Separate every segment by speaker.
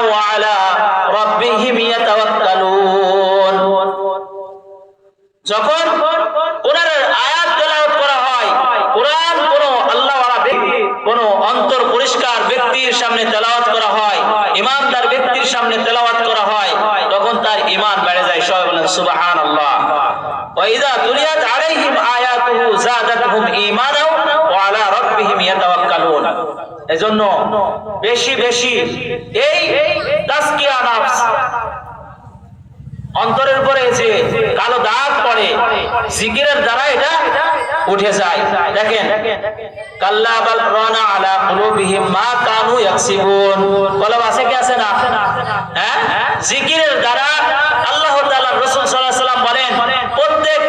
Speaker 1: ওয়া আলা রাব্বিহিম ইয়াতাওয়াক্কালুন। যখন কোরআনের আয়াত তেলাওয়াত করা হয়, কোরআন কোন আল্লাহওয়ালা ব্যক্তি, কোন অন্তর পরিষ্কার ব্যক্তির সামনে তেলাওয়াত করা হয়, ইমানদার ব্যক্তির সামনে তেলাওয়াত করা হয়, তখন তার ঈমান বেড়ে যায়। সবাই বলেন সুবহানাল্লাহ। ওয়া ইযা তুলিয়াত আলাইহিম আয়াতুহু যাদাতহুম ঈমানাও ওয়া আলা রাব্বিহিম ইয়াতাওয়াক্কালুন। এজন্য বেশি বেশি এই তাজকিয়া নাফস, অন্তরের উপরে যে কালো দাগ পড়ে, জিকিরের দ্বারা এটা উঠে যায়। দেখেন, কাল্লা বাল রানা আলা কুলুবিহিম মা কানু ইয়াকসিবুন। কলম আছে কি আছে না? হ্যাঁ, জিকিরের দ্বারা আল্লাহ তাআলা রাসূল সাল্লাল্লাহু আলাইহি ওয়াসাল্লাম বলেন, প্রত্যেক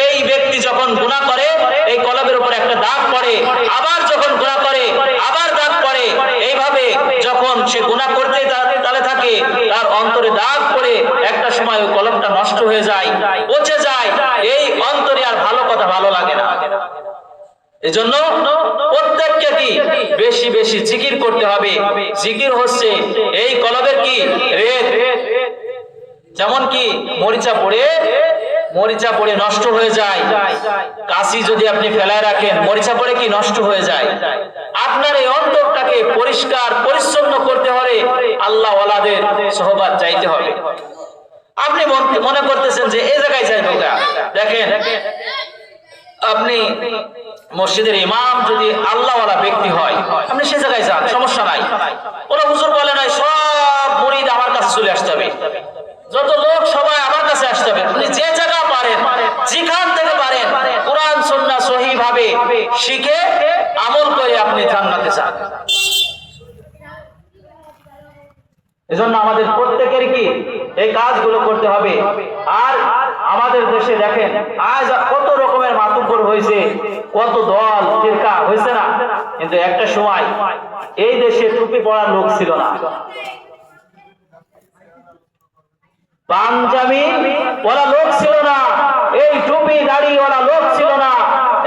Speaker 1: এই ব্যক্তি যখন গুনাহ করে এই কলবের উপরে একটা দাগ পড়ে, আবার যখন গুনাহ করে আবার দাগ পড়ে, এইভাবে যখন সে গুনাহ করতে তালে থাকে তার অন্তরে দাগ পড়ে একটা সময় ওই কলমটা নষ্ট হয়ে যায়, পচে যায়, এই অন্তরে আর ভালো কথা ভালো লাগে না। এজন্য প্রত্যেককে কি বেশি বেশি জিকির করতে হবে। জিকির হচ্ছে এই কলবের কি রেত, যেমন কি মরিচা পড়ে নষ্ট হয়ে যায়, কাশি যদি আপনি ফেলায় রাখেন মরিচা পড়ে কি নষ্ট হয়ে যায়। আপনার এই অন্তরটাকে পরিষ্কার পরিচ্ছন্ন করতে হলে আল্লাহ ওয়ালাদের সোহবত চাইতে হবে। আপনি মনে করতেছেন যে এই জায়গায় যাইবো, দেখেন আপনি মসজিদের ইমাম যদি আল্লাহওয়ালা ব্যক্তি হয়, আপনি সে জায়গায় যান, সমস্যা নাই। ওরা হুজুর বলে নাই সব মুরিদ আমার কাছে চলে আসতে হবে, যত লোক সবাই আমার কাছে আসতে হবে। আপনি যে জায়গা পারেন, যেখান থেকে পারেন, কোরআন সুন্নাহ সহিহ ভাবে শিখে আমল করে আপনি জান্নাতে যান। এজন্য আমাদের প্রত্যেকের কি এই কাজগুলো করতে হবে। আর আমাদের দেশে দেখেন আজ কত রকমের মাতুব্বর হয়েছে, কত দল ফিরকা হয়েছে না, কিন্তু একটা সময় এই দেশে টুপি পরার লোক ছিল না, পাঞ্জাবি ওলা লোক ছিল না, এই টুপি দাড়ি ওলা লোক ছিল না,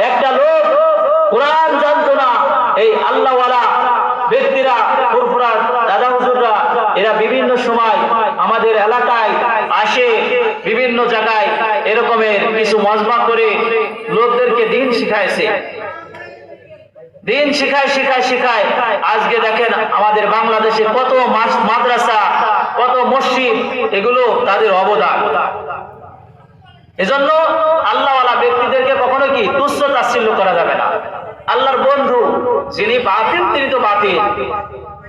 Speaker 1: একটা লোক কোরআন জানতো না। এই আল্লাহওয়ালা ব্যক্তিরা, ফুরফুরা দাদা হুজুররা, এরা বিভিন্ন সময় আমাদের এলাকায় আসে, বিভিন্ন জায়গায় এরকমের কিছু মজমা করে লোকদেরকে দিন শিখাইছে, দিন শিখায়। আজকে দেখেন আমাদের বাংলাদেশে কত মাদ্রাসা, কত মসজিদ, এগুলো তাদের অবদান। এজন্য আল্লাহওয়ালা ব্যক্তিদেরকে কখনো কি তুচ্ছ তাচ্ছিল্য করা যাবে না। আল্লাহর বন্ধু যিনি বাতিল তিনি তো বাতিল,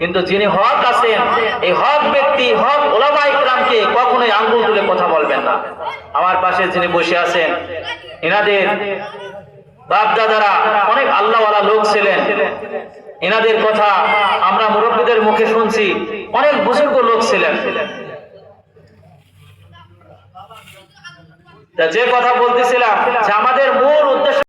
Speaker 1: কিন্তু যিনি হক আছেন, এই হক ব্যক্তি, হক উলামায়ে কিরামকে কখনোই আঙ্গুল তুলে কথা বলবেন না। আমার পাশে যিনি বসে আছেন, এনাদের বাপ দাদারা অনেক আল্লাহওয়ালা লোক ছিলেন, এনাদের কথা আমরা মুরব্বীদের মুখে শুনছি, অনেক বুজুর্গ লোক ছিলেন। যে কথা বলতেছিলাম যে আমাদের মূল উদ্দেশ্য